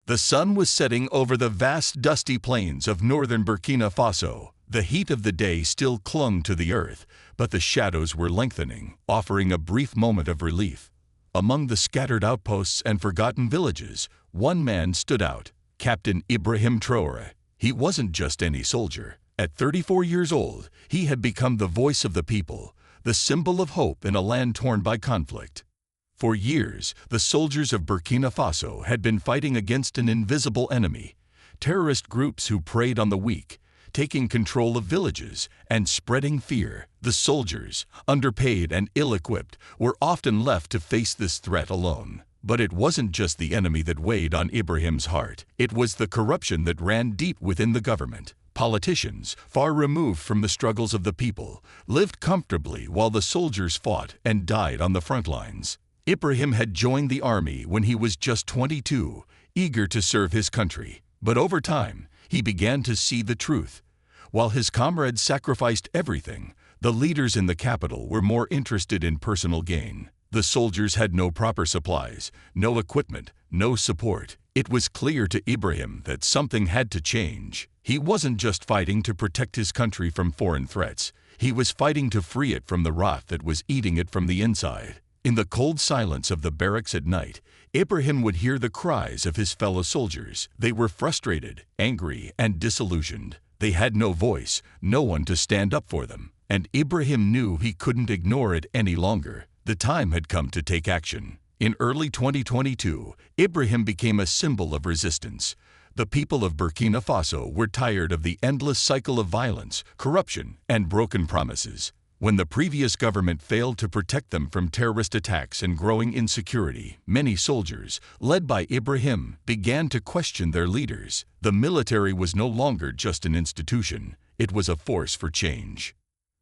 The sun was setting over the vast dusty plains of northern Burkina Faso. The heat of the day still clung to the earth, but the shadows were lengthening, offering a brief moment of relief. Among the scattered outposts and forgotten villages, one man stood out, Captain Ibrahim Traoré. He wasn't just any soldier. At 34 years old, he had become the voice of the people, the symbol of hope in a land torn by conflict. For years, the soldiers of Burkina Faso had been fighting against an invisible enemy, terrorist groups who preyed on the weak, taking control of villages and spreading fear. The soldiers, underpaid and ill-equipped, were often left to face this threat alone. But it wasn't just the enemy that weighed on Ibrahim's heart. It was the corruption that ran deep within the government. Politicians, far removed from the struggles of the people, lived comfortably while the soldiers fought and died on the front lines. Ibrahim had joined the army when he was just 22, eager to serve his country. But over time, he began to see the truth. While his comrades sacrificed everything, the leaders in the capital were more interested in personal gain. The soldiers had no proper supplies, no equipment, no support. It was clear to Ibrahim that something had to change. He wasn't just fighting to protect his country from foreign threats. He was fighting to free it from the rot that was eating it from the inside. In the cold silence of the barracks at night, Ibrahim would hear the cries of his fellow soldiers. They were frustrated, angry, and disillusioned. They had no voice, no one to stand up for them. And Ibrahim knew he couldn't ignore it any longer. The time had come to take action. In early 2022, Ibrahim became a symbol of resistance. The people of Burkina Faso were tired of the endless cycle of violence, corruption, and broken promises. When the previous government failed to protect them from terrorist attacks and growing insecurity, many soldiers, led by Ibrahim, began to question their leaders. The military was no longer just an institution. It was a force for change.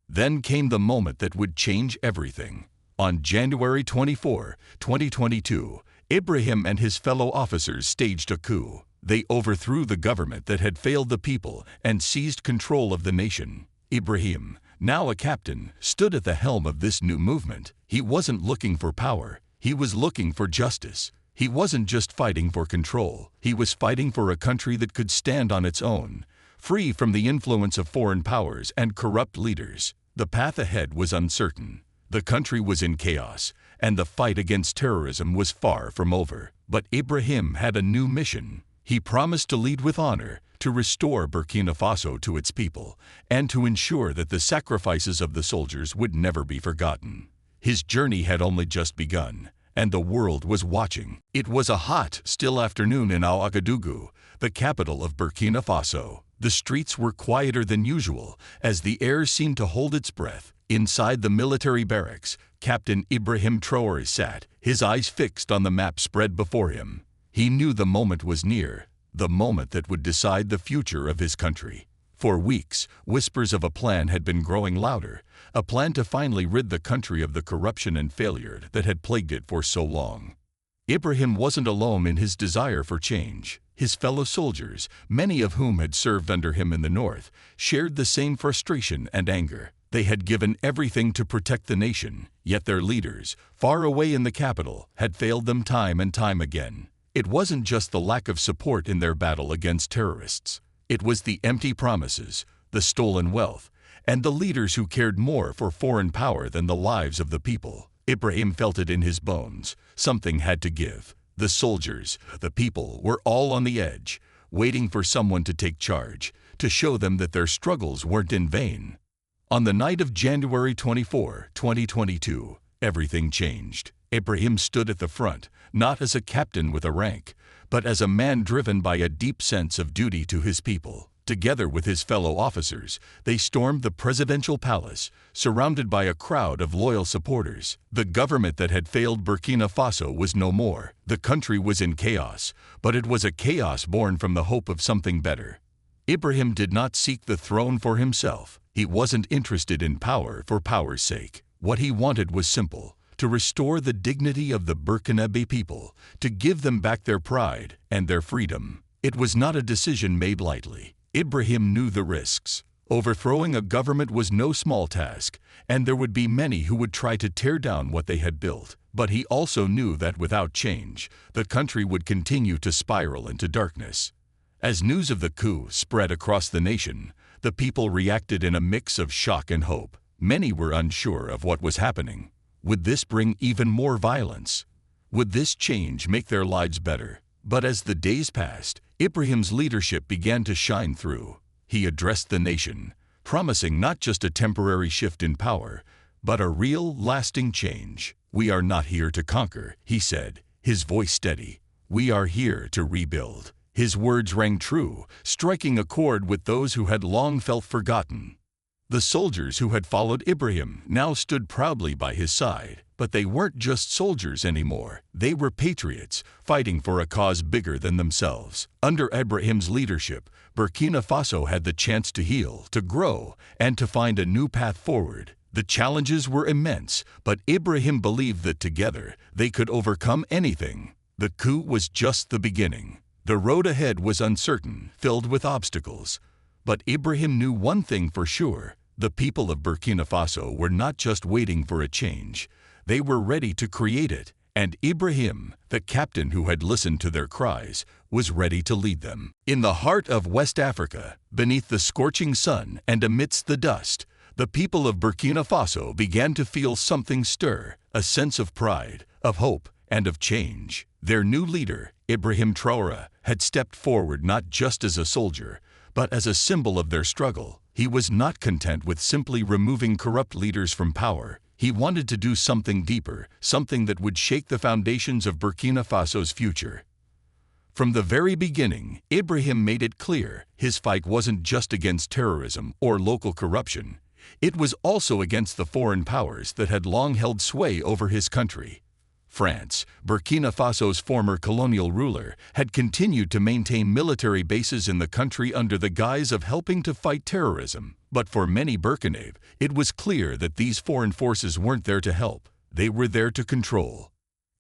Then came the moment that would change everything. On January 24, 2022, Ibrahim and his fellow officers staged a coup. They overthrew the government that had failed the people and seized control of the nation. Ibrahim, now a captain, stood at the helm of this new movement. He wasn't looking for power. He was looking for justice. He wasn't just fighting for control. He was fighting for a country that could stand on its own, free from the influence of foreign powers and corrupt leaders. The path ahead was uncertain. The country was in chaos, and the fight against terrorism was far from over. But Ibrahim had a new mission. He promised to lead with honor, to restore Burkina Faso to its people, and to ensure that the sacrifices of the soldiers would never be forgotten. His journey had only just begun, and the world was watching. It was a hot, still afternoon in Ouagadougou, the capital of Burkina Faso. The streets were quieter than usual, as the air seemed to hold its breath. Inside the military barracks, Captain Ibrahim Traoré sat, his eyes fixed on the map spread before him. He knew the moment was near, the moment that would decide the future of his country. For weeks, whispers of a plan had been growing louder, a plan to finally rid the country of the corruption and failure that had plagued it for so long. Ibrahim wasn't alone in his desire for change. His fellow soldiers, many of whom had served under him in the north, shared the same frustration and anger. They had given everything to protect the nation, yet their leaders, far away in the capital, had failed them time and time again. It wasn't just the lack of support in their battle against terrorists. It was the empty promises, the stolen wealth, and the leaders who cared more for foreign power than the lives of the people. Ibrahim felt it in his bones. Something had to give. The soldiers, the people, were all on the edge, waiting for someone to take charge, to show them that their struggles weren't in vain. On the night of January 24, 2022, everything changed. Ibrahim stood at the front, not as a captain with a rank, but as a man driven by a deep sense of duty to his people. Together with his fellow officers, they stormed the presidential palace, surrounded by a crowd of loyal supporters. The government that had failed Burkina Faso was no more. The country was in chaos, but it was a chaos born from the hope of something better. Ibrahim did not seek the throne for himself. He wasn't interested in power for power's sake. What he wanted was simple: to restore the dignity of the Burkinabe people, to give them back their pride and their freedom. It was not a decision made lightly. Ibrahim knew the risks. Overthrowing a government was no small task, and there would be many who would try to tear down what they had built. But he also knew that without change, the country would continue to spiral into darkness. As news of the coup spread across the nation, the people reacted in a mix of shock and hope. Many were unsure of what was happening. Would this bring even more violence? Would this change make their lives better? But as the days passed, Ibrahim's leadership began to shine through. He addressed the nation, promising not just a temporary shift in power, but a real, lasting change. "We are not here to conquer," he said, his voice steady. "We are here to rebuild." His words rang true, striking a chord with those who had long felt forgotten. The soldiers who had followed Ibrahim now stood proudly by his side. But they weren't just soldiers anymore. They were patriots, fighting for a cause bigger than themselves. Under Ibrahim's leadership, Burkina Faso had the chance to heal, to grow, and to find a new path forward. The challenges were immense, but Ibrahim believed that together they could overcome anything. The coup was just the beginning. The road ahead was uncertain, filled with obstacles. But Ibrahim knew one thing for sure. The people of Burkina Faso were not just waiting for a change. They were ready to create it, and Ibrahim, the captain who had listened to their cries, was ready to lead them. In the heart of West Africa, beneath the scorching sun and amidst the dust, the people of Burkina Faso began to feel something stir, a sense of pride, of hope, and of change. Their new leader, Ibrahim Traoré, had stepped forward not just as a soldier, but as a symbol of their struggle. He was not content with simply removing corrupt leaders from power. He wanted to do something deeper, something that would shake the foundations of Burkina Faso's future. From the very beginning, Ibrahim made it clear his fight wasn't just against terrorism or local corruption. It was also against the foreign powers that had long held sway over his country. France, Burkina Faso's former colonial ruler, had continued to maintain military bases in the country under the guise of helping to fight terrorism. But for many Burkinabés, it was clear that these foreign forces weren't there to help. They were there to control.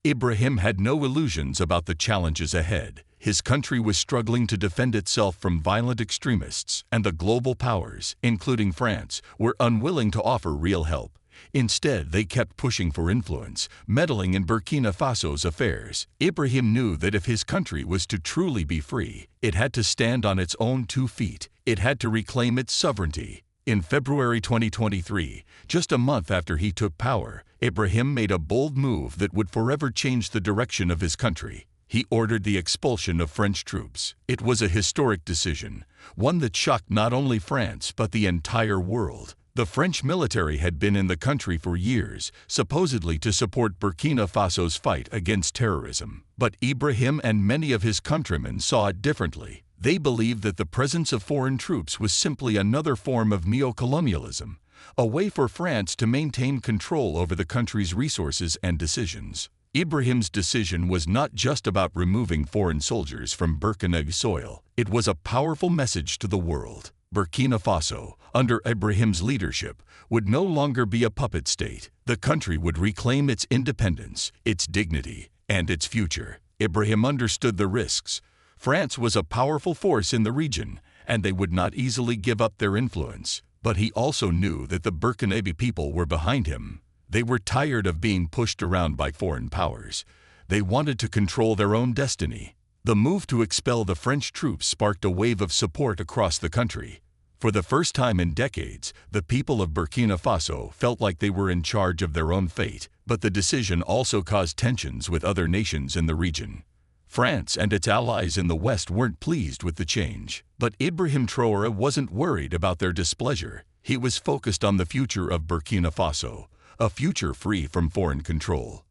Ibrahim had no illusions about the challenges ahead. His country was struggling to defend itself from violent extremists, and the global powers, including France, were unwilling to offer real help. Instead, they kept pushing for influence, meddling in Burkina Faso's affairs. Ibrahim knew that if his country was to truly be free, it had to stand on its own 2 feet. It had to reclaim its sovereignty. In February 2023, just a month after he took power, Ibrahim made a bold move that would forever change the direction of his country. He ordered the expulsion of French troops. It was a historic decision, one that shocked not only France but the entire world. The French military had been in the country for years, supposedly to support Burkina Faso's fight against terrorism. But Ibrahim and many of his countrymen saw it differently. They believed that the presence of foreign troops was simply another form of neo-colonialism, a way for France to maintain control over the country's resources and decisions. Ibrahim's decision was not just about removing foreign soldiers from Burkina soil. It was a powerful message to the world. Burkina Faso, under Ibrahim's leadership, would no longer be a puppet state. The country would reclaim its independence, its dignity, and its future. Ibrahim understood the risks. France was a powerful force in the region, and they would not easily give up their influence. But he also knew that the Burkinabé people were behind him. They were tired of being pushed around by foreign powers. They wanted to control their own destiny. The move to expel the French troops sparked a wave of support across the country. For the first time in decades, the people of Burkina Faso felt like they were in charge of their own fate. But the decision also caused tensions with other nations in the region. France and its allies in the West weren't pleased with the change. But Ibrahim Traoré wasn't worried about their displeasure. He was focused on the future of Burkina Faso, a future free from foreign control.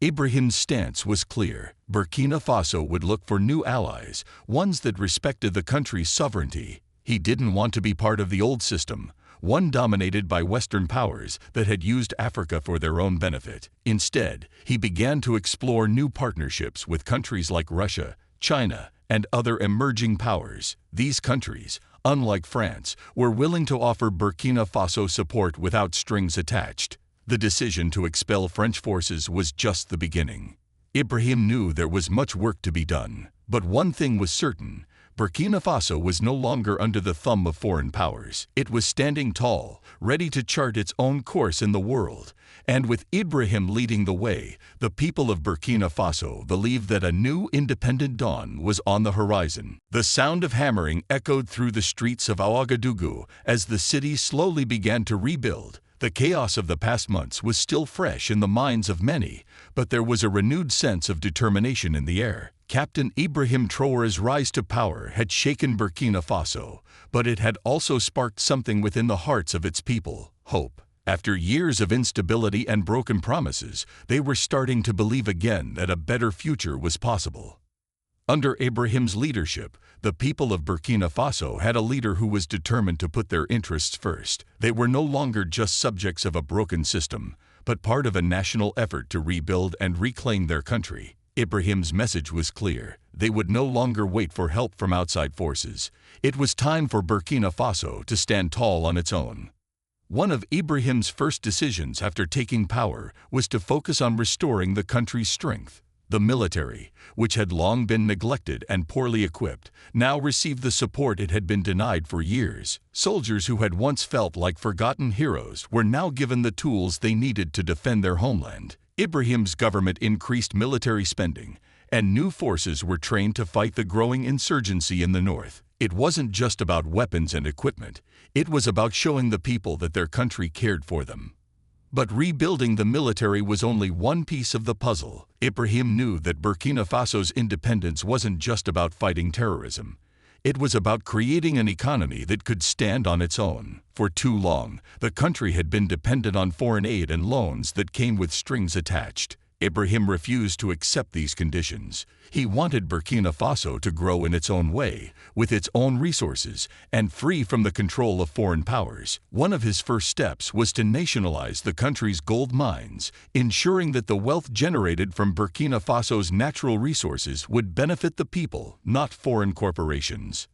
Ibrahim's stance was clear. Burkina Faso would look for new allies, ones that respected the country's sovereignty. He didn't want to be part of the old system, one dominated by Western powers that had used Africa for their own benefit. Instead, he began to explore new partnerships with countries like Russia, China, and other emerging powers. These countries, unlike France, were willing to offer Burkina Faso support without strings attached. The decision to expel French forces was just the beginning. Ibrahim knew there was much work to be done. But one thing was certain: Burkina Faso was no longer under the thumb of foreign powers. It was standing tall, ready to chart its own course in the world. And with Ibrahim leading the way, the people of Burkina Faso believed that a new independent dawn was on the horizon. The sound of hammering echoed through the streets of Ouagadougou as the city slowly began to rebuild. The chaos of the past months was still fresh in the minds of many, but there was a renewed sense of determination in the air. Captain Ibrahim Traoré's rise to power had shaken Burkina Faso, but it had also sparked something within the hearts of its people: hope. After years of instability and broken promises, they were starting to believe again that a better future was possible. Under Ibrahim's leadership, the people of Burkina Faso had a leader who was determined to put their interests first. They were no longer just subjects of a broken system, but part of a national effort to rebuild and reclaim their country. Ibrahim's message was clear. They would no longer wait for help from outside forces. It was time for Burkina Faso to stand tall on its own. One of Ibrahim's first decisions after taking power was to focus on restoring the country's strength. The military, which had long been neglected and poorly equipped, now received the support it had been denied for years. Soldiers who had once felt like forgotten heroes were now given the tools they needed to defend their homeland. Ibrahim's government increased military spending, and new forces were trained to fight the growing insurgency in the north. It wasn't just about weapons and equipment. It was about showing the people that their country cared for them. But rebuilding the military was only one piece of the puzzle. Ibrahim knew that Burkina Faso's independence wasn't just about fighting terrorism. It was about creating an economy that could stand on its own. For too long, the country had been dependent on foreign aid and loans that came with strings attached. Ibrahim refused to accept these conditions. He wanted Burkina Faso to grow in its own way, with its own resources, and free from the control of foreign powers. One of his first steps was to nationalize the country's gold mines, ensuring that the wealth generated from Burkina Faso's natural resources would benefit the people, not foreign corporations.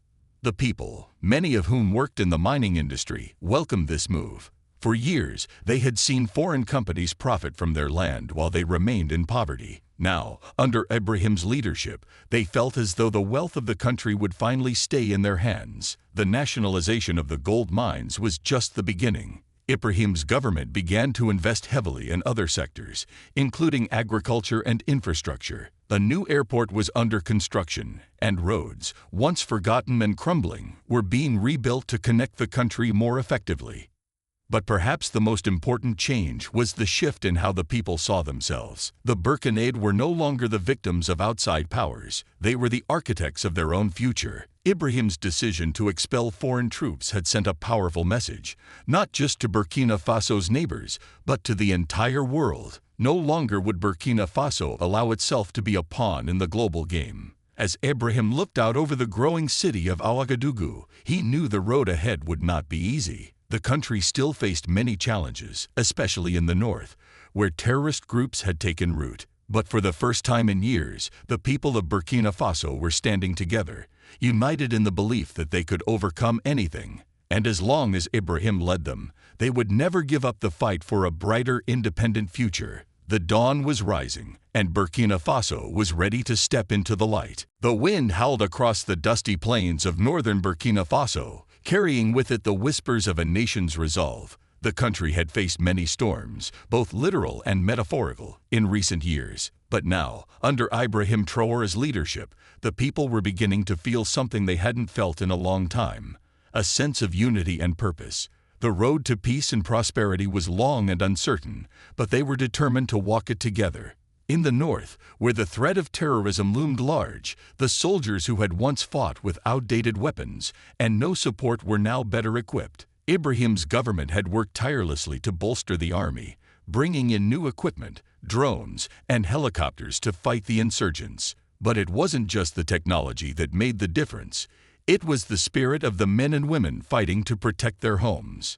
The people, many of whom worked in the mining industry, welcomed this move. For years, they had seen foreign companies profit from their land while they remained in poverty. Now, under Ibrahim's leadership, they felt as though the wealth of the country would finally stay in their hands. The nationalization of the gold mines was just the beginning. Ibrahim's government began to invest heavily in other sectors, including agriculture and infrastructure. A new airport was under construction, and roads, once forgotten and crumbling, were being rebuilt to connect the country more effectively. But perhaps the most important change was the shift in how the people saw themselves. The Burkinabés were no longer the victims of outside powers. They were the architects of their own future. Ibrahim's decision to expel foreign troops had sent a powerful message, not just to Burkina Faso's neighbors, but to the entire world. No longer would Burkina Faso allow itself to be a pawn in the global game. As Ibrahim looked out over the growing city of Ouagadougou, he knew the road ahead would not be easy. The country still faced many challenges, especially in the north, where terrorist groups had taken root. But for the first time in years, the people of Burkina Faso were standing together, united in the belief that they could overcome anything. And as long as Ibrahim led them, they would never give up the fight for a brighter, independent future. The dawn was rising, and Burkina Faso was ready to step into the light. The wind howled across the dusty plains of northern Burkina Faso, carrying with it the whispers of a nation's resolve. The country had faced many storms, both literal and metaphorical, in recent years. But now, under Ibrahim Traoré's leadership, the people were beginning to feel something they hadn't felt in a long time: a sense of unity and purpose. The road to peace and prosperity was long and uncertain, but they were determined to walk it together. In the north, where the threat of terrorism loomed large, the soldiers who had once fought with outdated weapons and no support were now better equipped. Ibrahim's government had worked tirelessly to bolster the army, bringing in new equipment, drones, and helicopters to fight the insurgents. But it wasn't just the technology that made the difference. It was the spirit of the men and women fighting to protect their homes.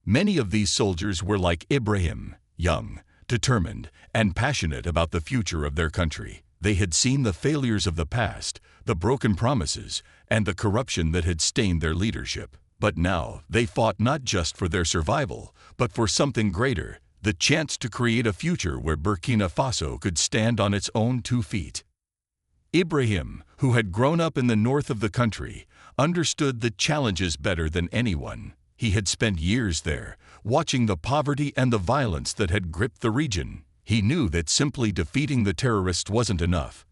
Many of these soldiers were like Ibrahim, young, determined, and passionate about the future of their country. They had seen the failures of the past, the broken promises, and the corruption that had stained their leadership. But now they fought not just for their survival, but for something greater: the chance to create a future where Burkina Faso could stand on its own 2 feet. Ibrahim, who had grown up in the north of the country, understood the challenges better than anyone. He had spent years there, watching the poverty and the violence that had gripped the region. He knew that simply defeating the terrorists wasn't enough.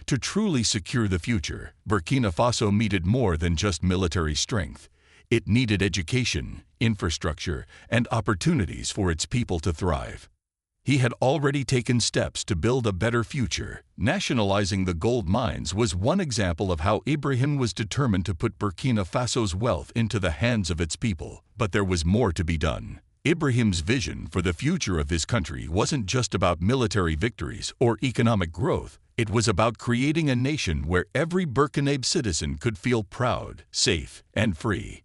To truly secure the future, Burkina Faso needed more than just military strength. It needed education, infrastructure, and opportunities for its people to thrive. He had already taken steps to build a better future. Nationalizing the gold mines was one example of how Ibrahim was determined to put Burkina Faso's wealth into the hands of its people. But there was more to be done. Ibrahim's vision for the future of his country wasn't just about military victories or economic growth. It was about creating a nation where every Burkinabe citizen could feel proud, safe, and free.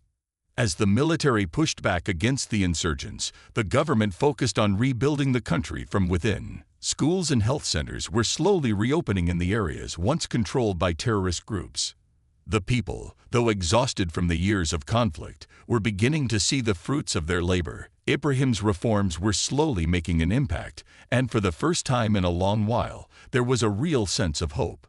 As the military pushed back against the insurgents, the government focused on rebuilding the country from within. Schools and health centers were slowly reopening in the areas once controlled by terrorist groups. The people, though exhausted from the years of conflict, were beginning to see the fruits of their labor. Ibrahim's reforms were slowly making an impact, and for the first time in a long while, there was a real sense of hope.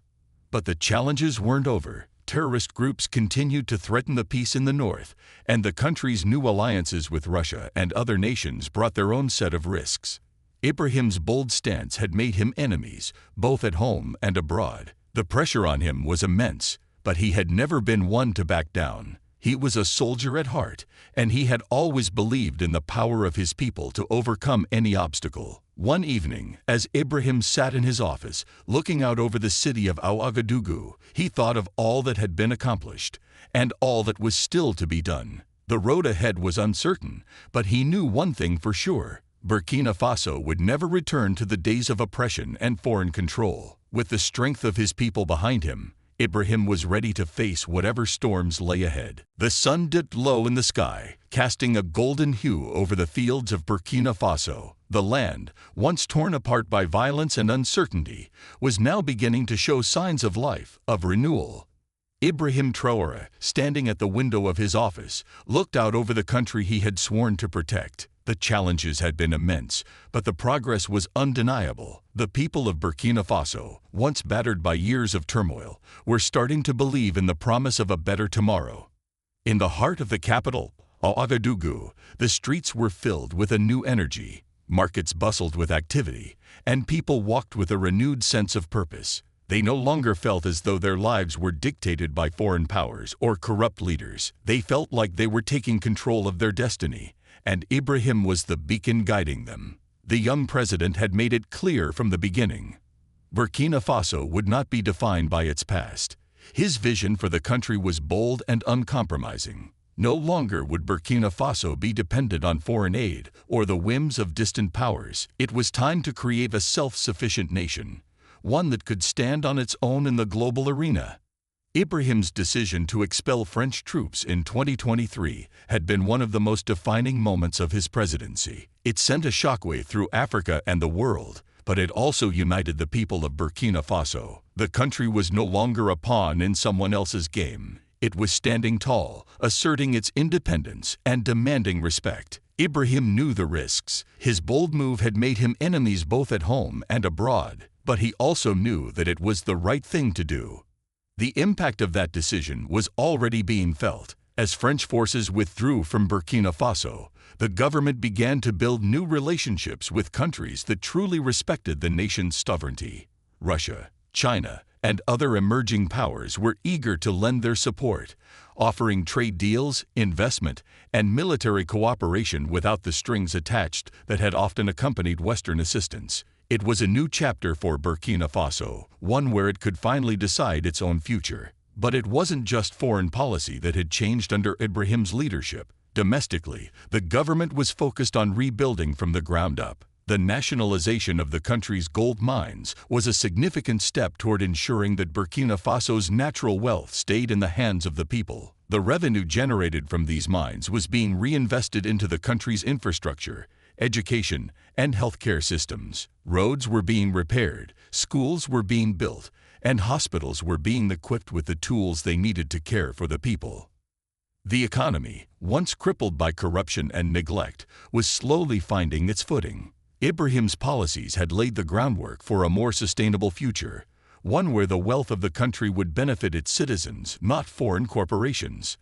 But the challenges weren't over. Terrorist groups continued to threaten the peace in the north, and the country's new alliances with Russia and other nations brought their own set of risks. Ibrahim's bold stance had made him enemies, both at home and abroad. The pressure on him was immense, but he had never been one to back down. He was a soldier at heart, and he had always believed in the power of his people to overcome any obstacle. One evening, as Ibrahim sat in his office, looking out over the city of Ouagadougou, he thought of all that had been accomplished, and all that was still to be done. The road ahead was uncertain, but he knew one thing for sure: Burkina Faso would never return to the days of oppression and foreign control. With the strength of his people behind him, Ibrahim was ready to face whatever storms lay ahead. The sun dipped low in the sky, casting a golden hue over the fields of Burkina Faso. The land, once torn apart by violence and uncertainty, was now beginning to show signs of life, of renewal. Ibrahim Traoré, standing at the window of his office, looked out over the country he had sworn to protect. The challenges had been immense, but the progress was undeniable. The people of Burkina Faso, once battered by years of turmoil, were starting to believe in the promise of a better tomorrow. In the heart of the capital, Ouagadougou, the streets were filled with a new energy. Markets bustled with activity, and people walked with a renewed sense of purpose. They no longer felt as though their lives were dictated by foreign powers or corrupt leaders. They felt like they were taking control of their destiny, and Ibrahim was the beacon guiding them. The young president had made it clear from the beginning: Burkina Faso would not be defined by its past. His vision for the country was bold and uncompromising. No longer would Burkina Faso be dependent on foreign aid or the whims of distant powers. It was time to create a self-sufficient nation, one that could stand on its own in the global arena. Ibrahim's decision to expel French troops in 2023 had been one of the most defining moments of his presidency. It sent a shockwave through Africa and the world, but it also united the people of Burkina Faso. The country was no longer a pawn in someone else's game. It was standing tall, asserting its independence and demanding respect. Ibrahim knew the risks. His bold move had made him enemies both at home and abroad, but he also knew that it was the right thing to do. The impact of that decision was already being felt. As French forces withdrew from Burkina Faso, the government began to build new relationships with countries that truly respected the nation's sovereignty. Russia, China, and other emerging powers were eager to lend their support, offering trade deals, investment, and military cooperation without the strings attached that had often accompanied Western assistance. It was a new chapter for Burkina Faso, one where it could finally decide its own future. But it wasn't just foreign policy that had changed under Ibrahim's leadership. Domestically, the government was focused on rebuilding from the ground up. The nationalization of the country's gold mines was a significant step toward ensuring that Burkina Faso's natural wealth stayed in the hands of the people. The revenue generated from these mines was being reinvested into the country's infrastructure, education, and healthcare systems. Roads were being repaired, schools were being built, and hospitals were being equipped with the tools they needed to care for the people. The economy, once crippled by corruption and neglect, was slowly finding its footing. Ibrahim's policies had laid the groundwork for a more sustainable future, one where the wealth of the country would benefit its citizens, not foreign corporations.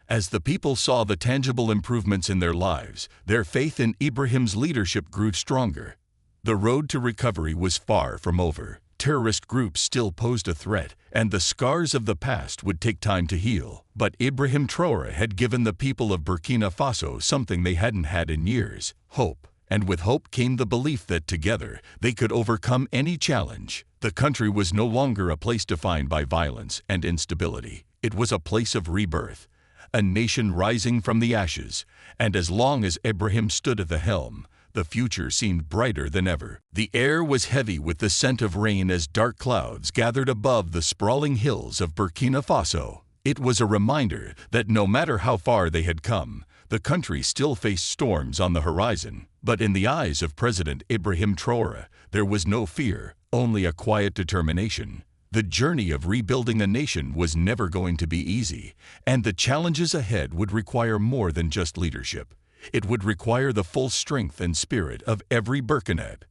As the people saw the tangible improvements in their lives, their faith in Ibrahim's leadership grew stronger. The road to recovery was far from over. Terrorist groups still posed a threat, and the scars of the past would take time to heal. But Ibrahim Traoré had given the people of Burkina Faso something they hadn't had in years: hope. And with hope came the belief that together they could overcome any challenge. The country was no longer a place defined by violence and instability. It was a place of rebirth, a nation rising from the ashes. And as long as Ibrahim stood at the helm, the future seemed brighter than ever. The air was heavy with the scent of rain as dark clouds gathered above the sprawling hills of Burkina Faso. It was a reminder that no matter how far they had come, the country still faced storms on the horizon. But in the eyes of President Ibrahim Traoré, there was no fear, only a quiet determination. The journey of rebuilding a nation was never going to be easy, and the challenges ahead would require more than just leadership. It would require the full strength and spirit of every Burkinab.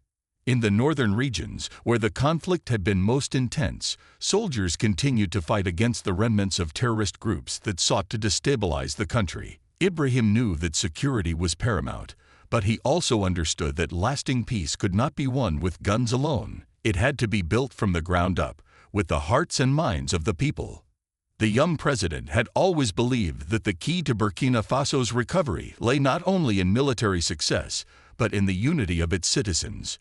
In the northern regions, where the conflict had been most intense, soldiers continued to fight against the remnants of terrorist groups that sought to destabilize the country. Ibrahim knew that security was paramount, but he also understood that lasting peace could not be won with guns alone. It had to be built from the ground up, with the hearts and minds of the people. The young president had always believed that the key to Burkina Faso's recovery lay not only in military success, but in the unity of its citizens.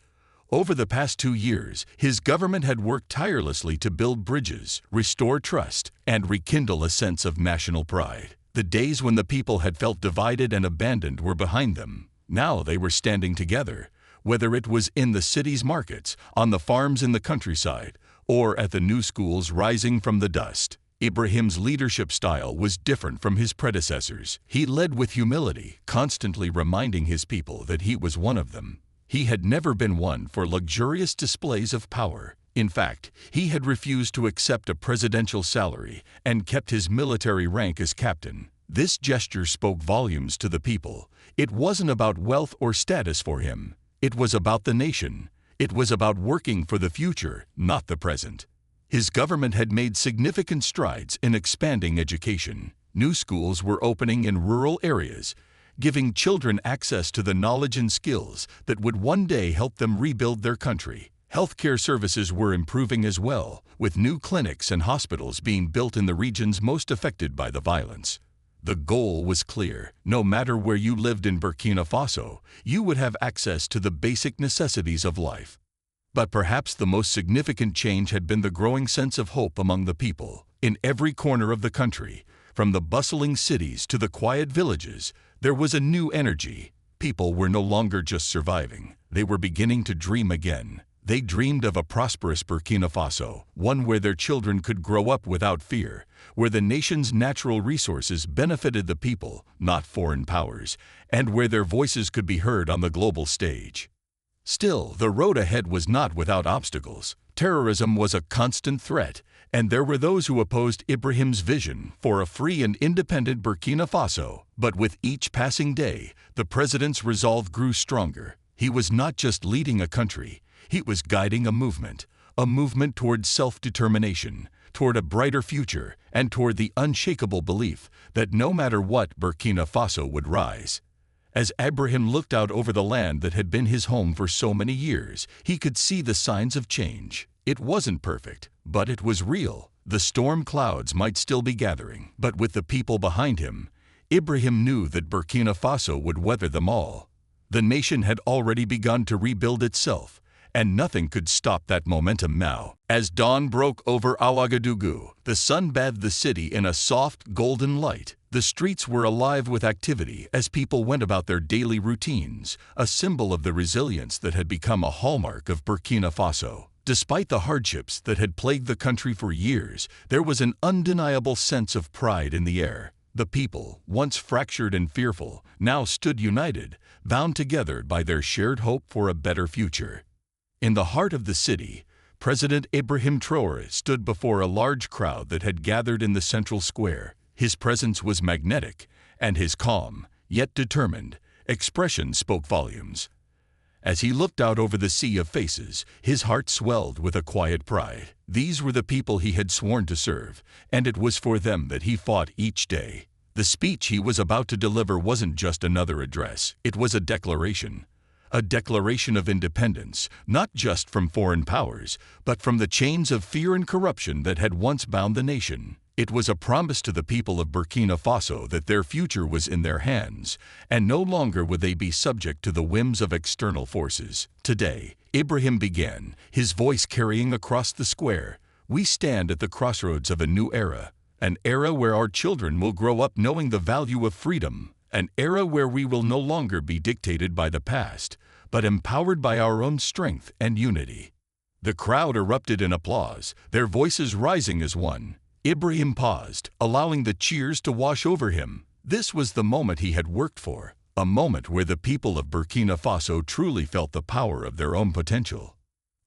Over the past 2 years, his government had worked tirelessly to build bridges, restore trust, and rekindle a sense of national pride. The days when the people had felt divided and abandoned were behind them. Now they were standing together, whether it was in the city's markets, on the farms in the countryside, or at the new schools rising from the dust. Ibrahim's leadership style was different from his predecessors. He led with humility, constantly reminding his people that he was one of them. He had never been one for luxurious displays of power. In fact, he had refused to accept a presidential salary and kept his military rank as captain. This gesture spoke volumes to the people. It wasn't about wealth or status for him. It was about the nation. It was about working for the future, not the present. His government had made significant strides in expanding education. New schools were opening in rural areas, giving children access to the knowledge and skills that would one day help them rebuild their country. Healthcare services were improving as well, with new clinics and hospitals being built in the regions most affected by the violence. The goal was clear. No matter where you lived in Burkina Faso, you would have access to the basic necessities of life. But perhaps the most significant change had been the growing sense of hope among the people. In every corner of the country, from the bustling cities to the quiet villages, there was a new energy. People were no longer just surviving. They were beginning to dream again. They dreamed of a prosperous Burkina Faso, one where their children could grow up without fear, where the nation's natural resources benefited the people, not foreign powers, and where their voices could be heard on the global stage. Still, the road ahead was not without obstacles. Terrorism was a constant threat, and there were those who opposed Ibrahim's vision for a free and independent Burkina Faso. But with each passing day, the president's resolve grew stronger. He was not just leading a country, he was guiding a movement toward self-determination, toward a brighter future, and toward the unshakable belief that no matter what, Burkina Faso would rise. As Ibrahim looked out over the land that had been his home for so many years, he could see the signs of change. It wasn't perfect, but it was real. The storm clouds might still be gathering, but with the people behind him, Ibrahim knew that Burkina Faso would weather them all. The nation had already begun to rebuild itself, and nothing could stop that momentum now. As dawn broke over Ouagadougou, the sun bathed the city in a soft, golden light. The streets were alive with activity as people went about their daily routines, a symbol of the resilience that had become a hallmark of Burkina Faso. Despite the hardships that had plagued the country for years, there was an undeniable sense of pride in the air. The people, once fractured and fearful, now stood united, bound together by their shared hope for a better future. In the heart of the city, President Ibrahim Traoré stood before a large crowd that had gathered in the central square. His presence was magnetic, and his calm, yet determined, expression spoke volumes. As he looked out over the sea of faces, his heart swelled with a quiet pride. These were the people he had sworn to serve, and it was for them that he fought each day. The speech he was about to deliver wasn't just another address, it was a declaration. A declaration of independence, not just from foreign powers, but from the chains of fear and corruption that had once bound the nation. It was a promise to the people of Burkina Faso that their future was in their hands, and no longer would they be subject to the whims of external forces. Today, Ibrahim began, his voice carrying across the square. We stand at the crossroads of a new era, an era where our children will grow up knowing the value of freedom, an era where we will no longer be dictated by the past, but empowered by our own strength and unity. The crowd erupted in applause, their voices rising as one. Ibrahim paused, allowing the cheers to wash over him. This was the moment he had worked for, a moment where the people of Burkina Faso truly felt the power of their own potential.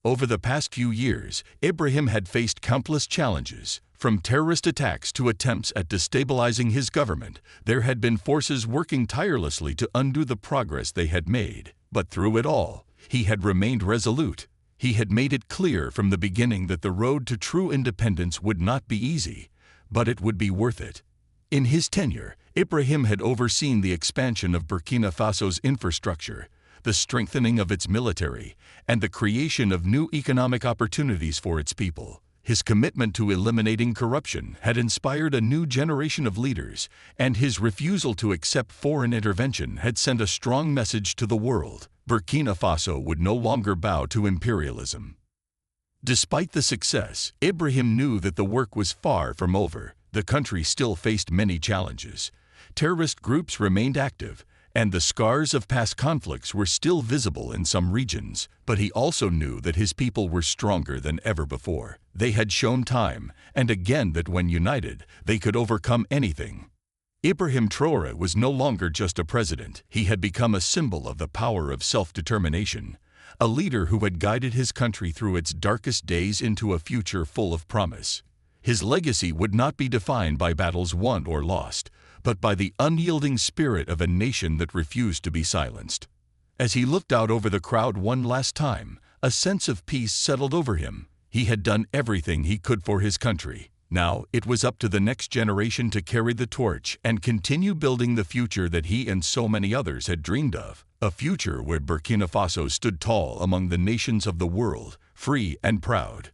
Over the past few years, Ibrahim had faced countless challenges. From terrorist attacks to attempts at destabilizing his government, there had been forces working tirelessly to undo the progress they had made. But through it all, he had remained resolute. He had made it clear from the beginning that the road to true independence would not be easy, but it would be worth it. In his tenure, Ibrahim had overseen the expansion of Burkina Faso's infrastructure, the strengthening of its military, and the creation of new economic opportunities for its people. His commitment to eliminating corruption had inspired a new generation of leaders, and his refusal to accept foreign intervention had sent a strong message to the world. Burkina Faso would no longer bow to imperialism. Despite the success, Ibrahim knew that the work was far from over. The country still faced many challenges. Terrorist groups remained active, and the scars of past conflicts were still visible in some regions. But he also knew that his people were stronger than ever before. They had shown time and again that when united, they could overcome anything. Ibrahim Traoré was no longer just a president. He had become a symbol of the power of self-determination, a leader who had guided his country through its darkest days into a future full of promise. His legacy would not be defined by battles won or lost, but by the unyielding spirit of a nation that refused to be silenced. As he looked out over the crowd one last time, a sense of peace settled over him. He had done everything he could for his country. Now it was up to the next generation to carry the torch and continue building the future that he and so many others had dreamed of. A future where Burkina Faso stood tall among the nations of the world, free and proud.